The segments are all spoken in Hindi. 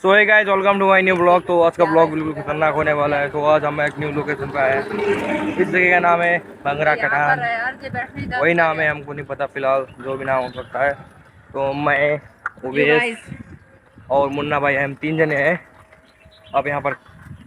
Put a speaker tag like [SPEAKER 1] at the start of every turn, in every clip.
[SPEAKER 1] So hey guys, welcome to my new blog. तो आज का ब्लॉग बिल्कुल खतरनाक होने वाला है। तो आज हम एक न्यू लोकेशन पे आए हैं। इस जगह का नाम है भंगरा कटान। वही नाम है, हमको नहीं पता फिलहाल, जो भी नाम हो सकता है। तो मैं उबेश और मुन्ना भाई, हम 3 जने हैं। अब यहाँ पर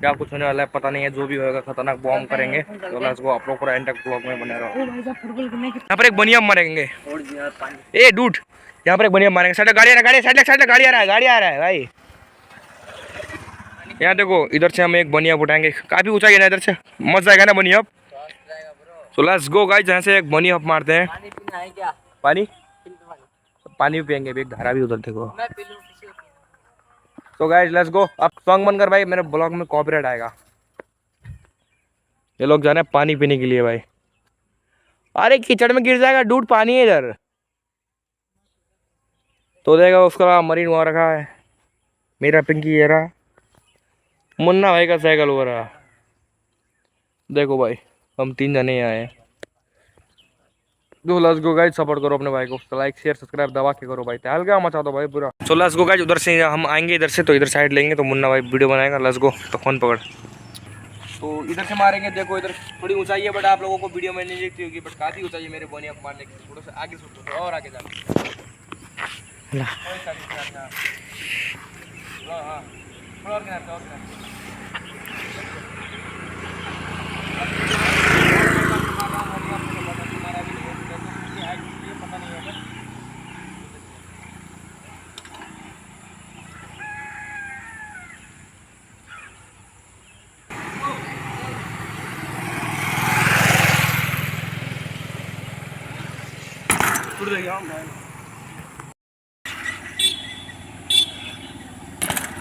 [SPEAKER 1] क्या कुछ होने वाला है पता नहीं है। जो भी होगा खतरनाक बॉम्ब करेंगे। तो लेट्स गो, आप लोग पूरा एंड तक ब्लॉग में बने रहो। यहाँ पर एक बनिया मारेंगे। ए डूड, यहाँ पर एक बनिया मारेंगे। साइड गाड़ी आ रहा है, साइड गाड़ी आ रहा है भाई। यहाँ देखो, इधर से हम एक बनिया उठाएंगे। काफी ऊंचाई है ना, इधर से मस्त जाएगा ना बनिया। तो लेट्स गो गाइस, जहाँ से एक बनिया मारते हैं। पानी पानी भी पियेंगे, एक धारा भी उधर देखो। तो गाइस लेट्स गो। अब सॉन्ग बनकर भाई, मेरे ब्लॉग में कॉपीराइट आएगा। ये लोग जा रहे हैं पानी पीने के लिए भाई। अरे कीचड़ में गिर जाएगा डूड, पानी है इधर। तो देखा उसका मरीन वहाँ रखा है। मेरा पिंकी ये रहा, मुन्ना भाई का साइकिल हो रहा। देखो भाई, हम 3 जने आए हैं। तो लेट्स गो गाइस, सपोर्ट करो अपने भाई को। लाइक शेयर सब्सक्राइब दबा के करो भाई, हल्का मचा दो भाई पूरा। सो लेट्स गो गाइस, उधर से हम आएंगे, इधर से तो इधर साइड लेंगे तो मुन्ना भाई वीडियो बनाएगा। Let's go. तो फोन पकड़। तो इधर से मारेंगे। देखो इधर थोड़ी ऊंचाई है, बट आप लोगों को वीडियो में नहीं दिखती होगी, बट काफी ऊंचाई है मेरे बोनिया को मारने की। थोड़ा सा आगे सोचो और आगे जाओ।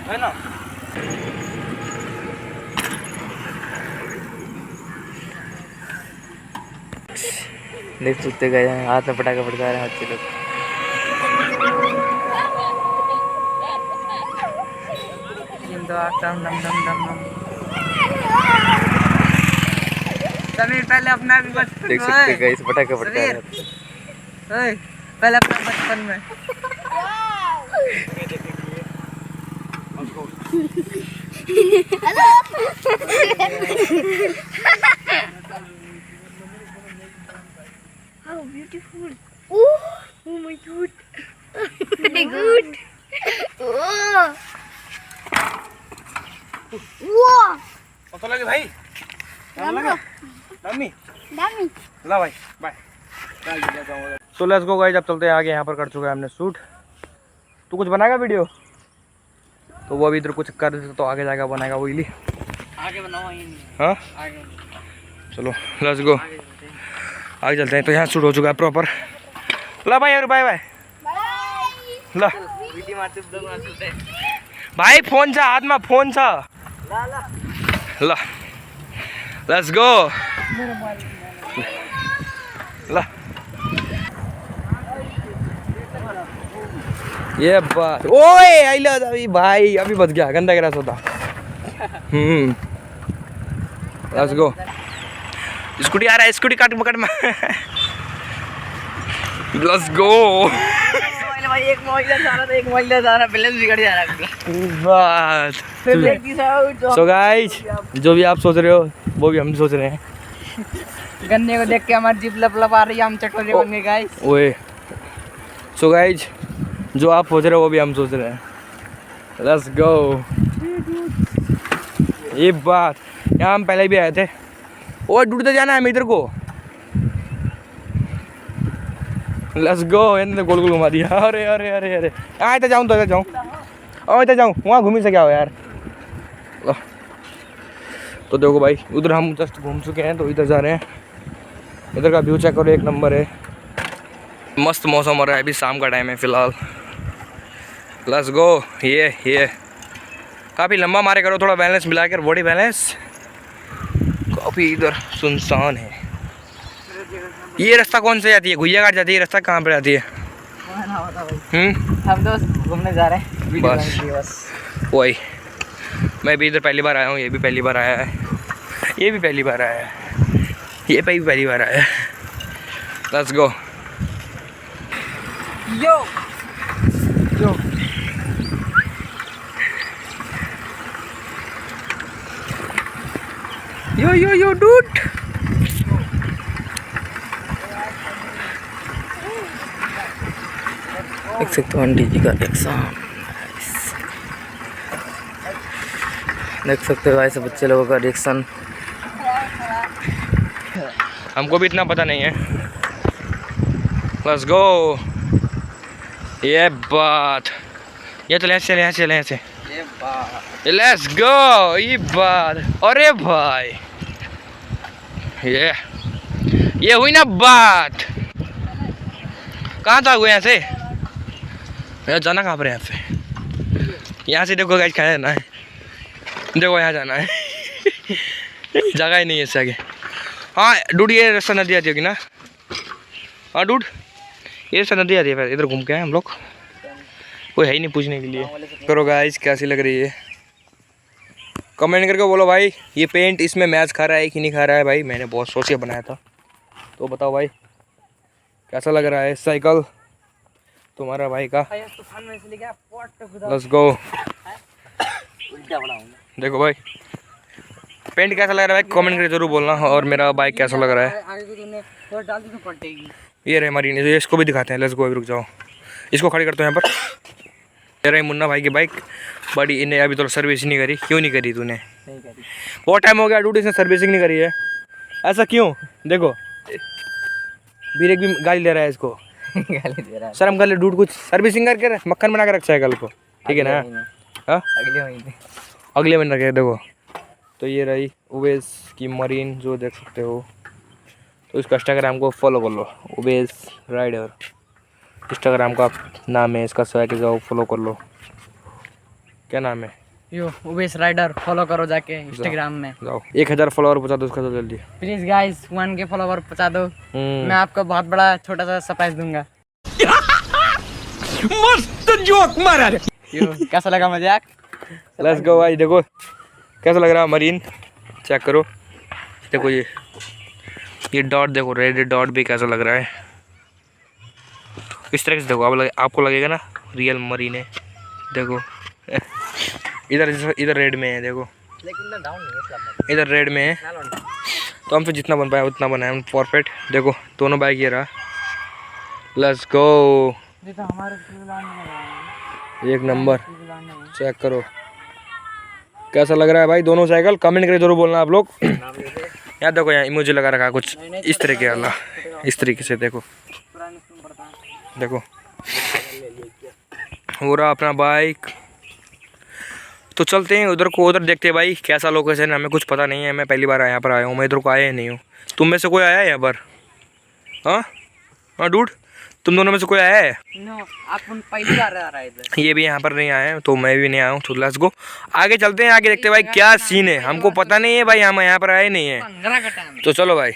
[SPEAKER 1] है ना। देख सुनते गए हैं, हाथ में पटाखा पड़ता है बच्चे लोग।
[SPEAKER 2] समीर पहले अपना भी बचपन
[SPEAKER 1] देख सकते गए, इस पटाखा पड़ता है
[SPEAKER 2] पहले अपना बचपन में।
[SPEAKER 3] How beautiful! Oh my god! My god! Oh! Wow!
[SPEAKER 1] पता लगे भाई, डमी
[SPEAKER 3] Dummy!
[SPEAKER 1] ला भाई बाय। तो लेट्स गो गाइस, अब चलते हैं आगे। यहाँ पर कर चुका है हमने शूट। तू कुछ बनाएगा वीडियो? तो वो अभी इधर कुछ कर देते तो आगे जाएगा बनाएगा वो इली।
[SPEAKER 2] आगे बनाओ।
[SPEAKER 1] हाँ
[SPEAKER 2] आगे
[SPEAKER 1] चलो लेट्स गो, आगे चलते हैं। तो यहाँ शूट हो चुका है प्रॉपर। ला भाई यार, बाय बाय। ला
[SPEAKER 2] वीडियो मारते हैं
[SPEAKER 1] भाई, फोन छा हाथ में, फोन छा। ला लेट्स गो। ला ये बात। ओए आई ला अभी भाई, अभी बच गया, गंदा गिरा सोता। Let's go. स्कूटी आ रहा है, स्कूटी काट पकड़ में। Let's go.
[SPEAKER 2] भाई एक महिला जा रहा था, एक महिला जा रहा, बैलेंस बिगड़ जा रहा है।
[SPEAKER 1] बात। सो गाइस, जो भी आप सोच रहे हो वो भी हम सोच रहे हैं।
[SPEAKER 2] गन्ने को देख के हमारी जीभ लप आ रही है, हम चटोरे बन गए गाइस।
[SPEAKER 1] ओए सो गाइस, जो आप सोच रहे हो वो भी हम सोच रहे हैं। Let's go. ये बात, यहाँ हम पहले भी आए थे। और ढूंढते जाना है इधर को। Let's go. इन्होंने गोल गोल घुमा दिया। अरे अरे अरे अरे, आए तो जाऊँ, तो जाऊँ और तो जाऊँ, वहाँ घूम ही से क्या हो यार। तो देखो भाई, उधर हम जस्ट घूम चुके हैं, तो इधर जा रहे हैं। इधर का व्यू चेक करो, एक नंबर है। मस्त मौसम हो रहा है, अभी शाम का टाइम है फिलहाल। Let's go. ये काफ़ी लंबा मारे करो, थोड़ा बैलेंस मिला कर, बॉडी बैलेंस। काफ़ी इधर सुनसान है। ये रास्ता कौन से जाती है? घुइया घाट जाती है, रास्ता कहाँ पर जाती है?
[SPEAKER 2] हम तो घूमने जा रहे हैं
[SPEAKER 1] बस वही। मैं भी इधर पहली बार आया हूँ, ये भी पहली बार आया है, ये भी पहली बार आया है, ये भी पहली बार आया है। Let's go.
[SPEAKER 2] Yo yo
[SPEAKER 1] yo dude. देख सकते हो आंटी जी का रिएक्शन, देख सकते हो ऐसे बच्चे लोगों का रिएक्शन। हमको भी इतना पता नहीं है। Let's go. ये बात, ये तो ऐसे ऐसे लेट्स गो। ये बात, अरे भाई ये हुई ना बात। कहाँ था वो? यहाँ से यार जाना कहाँ पर है? यहाँ से देखो गाइस, कहाँ जाना है? देखो यहाँ जाना है। जगह ही नहीं है इससे आगे। हाँ डूड, ये रास्ता नदी आती होगी ना? हाँ डूड, ये रास्ता नदी आती है। फिर इधर घूम के आए हम लोग, कोई है ही नहीं पूछने के लिए। करो गाइस, कैसी लग रही है कमेंट करके बोलो भाई। ये पेंट इसमें मैच खा रहा है कि नहीं खा रहा है भाई? मैंने बहुत सोच के बनाया था, तो बताओ भाई कैसा लग रहा है साइकिल तुम्हारा भाई का? Let's go. देखो भाई पेंट कैसा लग रहा है भाई, कमेंट करके जरूर बोलना। और मेरा बाइक कैसा लग रहा है? ये रहे हमारी, इसको भी दिखाते हैं। लेट्स गो, रुक जाओ, इसको खड़ी करते हैं यहाँ पर। ये रही मुन्ना भाई की बाइक, बड़ी इन्हें अभी तो सर्विस नहीं करी। क्यों नहीं करी तूने? बहुत टाइम हो गया डूड, इसने सर्विसिंग नहीं करी है। ऐसा क्यों? देखो बीरेक भी गाली दे रहा है इसको।
[SPEAKER 2] गाली दे रहा है।
[SPEAKER 1] शर्म कर ले डूड, कुछ सर्विसिंग करके मक्खन बना के रख साइकिल को, ठीक है ना? हाँ
[SPEAKER 2] अगले महीने
[SPEAKER 1] अगले महीने रखे। देखो तो ये रही उवेस की मरीन, जो देख सकते हो। तो इसका इंस्टाग्राम को फॉलो कर लो, उवेस राइडर इंस्टाग्राम का नाम है इसका। स्वैग जाओ फॉलो कर लो। क्या नाम है?
[SPEAKER 2] यो उवेस राइडर, फॉलो करो जाके इंस्टाग्राम में।
[SPEAKER 1] जाओ 1000 फॉलोवर पहुंचा दो उसका तो जल्दी।
[SPEAKER 2] प्लीज गाइस 1K फॉलोवर पहुंचा दो। मैं आपको बहुत बड़ा छोटा सा सरप्राइज दूंगा।
[SPEAKER 1] मस्त जोक मारा।
[SPEAKER 2] यो कैसा लगा मजाक?
[SPEAKER 1] लेट्स गो भाई। देखो कैसा लग रहा है मरीन, चेक करो। देखो ये डॉट, देखो रेड डॉट भी कैसा लग रहा है। इस तरह से देखो, आपको लगेगा ना रियल मरीन है। देखो इधर रेड में है, देखो
[SPEAKER 2] लेकिन डाउन नहीं है,
[SPEAKER 1] इधर रेड में है। तो हमसे जितना बन पाया उतना बनाया हम, परफेक्ट। देखो दोनों बाइक ये रहा। Let's go.
[SPEAKER 2] तो हमारे
[SPEAKER 1] एक नंबर, चेक करो कैसा लग रहा है भाई दोनों साइकिल। कमेंट करके जरूर बोलना आप लोग। यहाँ देखो, यहाँ इमोजी लगा रखा है कुछ इस तरीके वाला, इस तरीके से। देखो देखो हो रहा अपना बाइक। तो चलते हैं उधर को, उधर देखते हैं भाई कैसा लोकेशन है। हमें कुछ पता नहीं है, मैं पहली बार यहाँ पर आया हूँ। मैं इधर को आया ही नहीं हूँ। तुम में से कोई आया है यहाँ पर? हाँ हाँ डूड, तुम दोनों में से कोई आया है?
[SPEAKER 2] नो, आप पहली बार आ रहा है इधर।
[SPEAKER 1] ये भी यहाँ पर नहीं आए हैं, तो मैं भी नहीं आया हूँ। तो लेट्स गो, आगे चलते हैं। आगे देखते हैं भाई क्या सीन है। हमको पता नहीं है भाई, हम यहाँ पर आए नहीं है। तो चलो भाई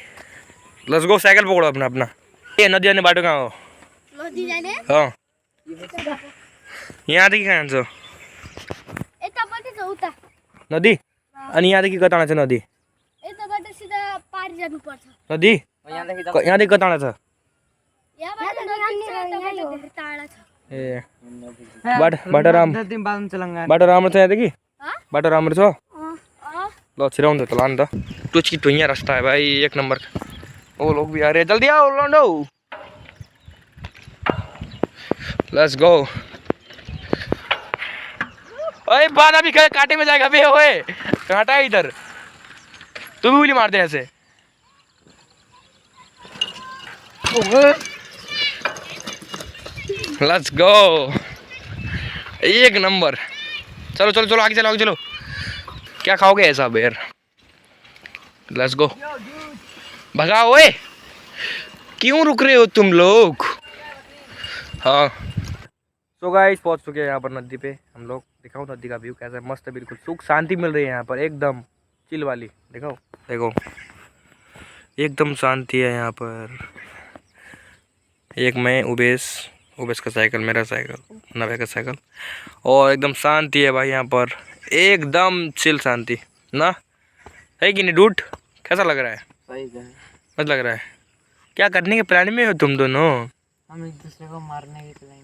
[SPEAKER 1] लेट्स गो, साइकिल पकड़ो अपना अपना। ये नदी आने बाटो कहाँ हो? हाँ यहाँ देखी कहाँ छ नदी? अनि यहाँदेखि कता छ नदी? नदी यहाँदेखि कता छ? ए बाटो राम्रो छ यहाँदेखि? बाटो राम्रो छ? ल छिराउनु त लानु त। टुचकी टुइया रास्ता है भाई, एक नंबर। वो लोग भी आ रहे हैं, जल्दी आओ लौंडो। Let's go. ओए बाना भी कांटे में जाएगा बे। ओए कांटा है इधर, तू भी उंगली मार दे ऐसे। लेट्स गो, एक नंबर। चलो चलो चलो आगे चलो, आगे चलो। क्या खाओगे ऐसा बेर? लेट्स गो, भगाओ। ओए क्यों रुक रहे हो तुम लोग? हाँ तो गाइस पहुंच चुके हैं यहाँ पर नदी पे हम लोग। दिखाओ नदी का व्यू कैसा है, मस्त है, बिल्कुल सुख शांति मिल रही है यहाँ पर, एकदम चिल वाली। दिखाओ देखो एकदम शांति है यहाँ पर। एक मैं उबेस का साइकिल, मेरा साइकिल, नवे का साइकिल, और एकदम शांति है भाई यहाँ पर, एकदम चिल शांति ना है कि नहीं डूड? कैसा लग रहा है?
[SPEAKER 2] सही है,
[SPEAKER 1] मस्त लग रहा है। क्या करने के प्लान में हो तुम दोनों?
[SPEAKER 2] हम एक दूसरे को मारने की प्लान में।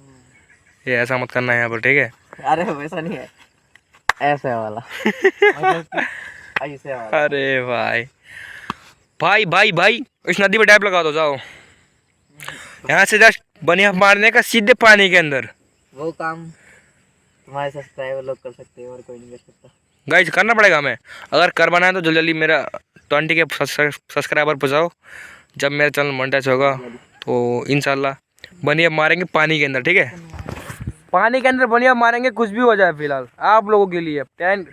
[SPEAKER 1] ये ऐसा मत करना है यहाँ पर, ठीक है?
[SPEAKER 2] अरे वैसा नहीं है, ऐसे वाला। ऐसे वाला।
[SPEAKER 1] अरे भाई भाई भाई भाई इस नदी पे डैप लगा दो जाओ। यहाँ से जस्ट बनिया मारने का सीधे पानी के अंदर।
[SPEAKER 2] वो काम तुम्हारे सब्सक्राइबर लोग कर सकते हैं और कोई नहीं कर सकता।
[SPEAKER 1] गाइस करना पड़ेगा हमें, अगर कर बनाए तो जल्दी जल्दी मेरा 20 के सब्सक्राइबर पहुँचाओ। जब मेरा चैनल मोनेटाइज होगा तो इंशाल्लाह बनिया मारेंगे पानी के अंदर, ठीक है? पानी के अंदर बनिया मारेंगे, कुछ भी हो जाए फिलहाल आप लोगों के लिए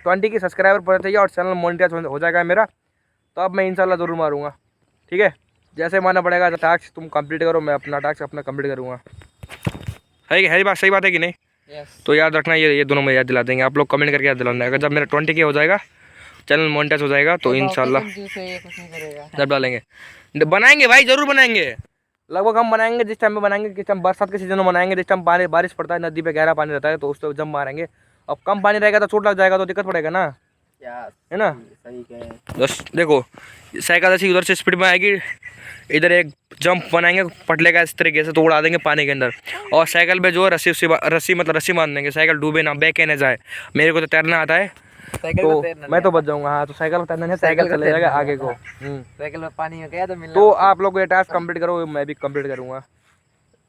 [SPEAKER 1] 20 के सब्सक्राइबर पहुँच चाहिए और चैनल मोनेटाइज हो जाएगा मेरा, तो अब मैं इंशाल्लाह ज़रूर मारूंगा, ठीक है? जैसे मारना पड़ेगा, टास्क तुम कंप्लीट करो, मैं अपना टास्क अपना कंप्लीट करूँगा। है बात, सही बात है कि नहीं? तो याद रखना, ये दोनों में याद दिला देंगे आप लोग, कमेंट करके याद दिलाना। अगर जब मेरा 20 के हो जाएगा, चैनल मोनेटाइज हो जाएगा तो इंशाल्लाह जब डालेंगे, बनाएंगे भाई, ज़रूर बनाएंगे। लगभग हम बनाएंगे जिस टाइम पे बनाएंगे, किस टाइम बरसात के सीजन में बनाएंगे, जिस टाइम बारिश पड़ता है, नदी पे गहरा पानी रहता है, तो उस टाइम जब मारेंगे। अब कम पानी रहेगा तो चोट लग जाएगा, तो दिक्कत पड़ेगा ना, है ना?
[SPEAKER 2] सही कहे।
[SPEAKER 1] बस देखो, साइकिल ऐसी उधर से स्पीड में आएगी, इधर एक जंप बनाएंगे पटले का इस तरीके से, तो उड़ा देंगे पानी के अंदर। और साइकिल पे जो है रस्सी बांध देंगे, साइकिल डूबे ना, बहके ना जाए। मेरे को तो तैरना आता है, तो मैं तो बच जाऊंगा। हाँ, तो साइकिल तैरना है, साइकिल चले जाएगा आगे को।
[SPEAKER 2] साइकिल में पानी में गया तो मिलना।
[SPEAKER 1] तो आप लोग ये टास्क कंप्लीट करो, मैं भी कंप्लीट करूँगा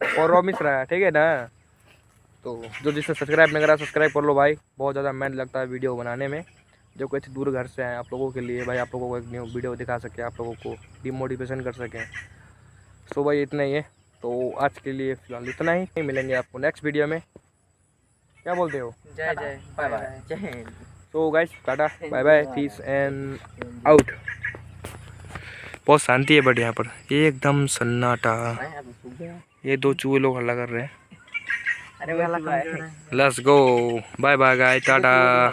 [SPEAKER 1] और प्रॉमिस रहा है, ठीक है ना? तो जो जिसने सब्सक्राइब नहीं करा सब्सक्राइब कर लो भाई, बहुत ज़्यादा मेहनत लगता है वीडियो बनाने में, जो कुछ दूर घर से हैं आप लोगों के लिए भाई, आप लोगों को एक न्यू वीडियो दिखा सके, आप लोगों को डिमोटिवेशन कर सकें। सो भाई इतना ही है, तो आज के लिए फ़िलहाल इतना ही, मिलेंगे आपको नेक्स्ट वीडियो में। क्या बोलते हो?
[SPEAKER 2] जय जय बाय बाय जय Hind.
[SPEAKER 1] So guys tata bye bye, peace and out. बहुत शांति है बट यहाँ पर एकदम सन्नाटा। ये दो चूहे लोग हल्ला कर रहे हैं।
[SPEAKER 2] अरे वो
[SPEAKER 1] let's go, bye bye guys, Tata.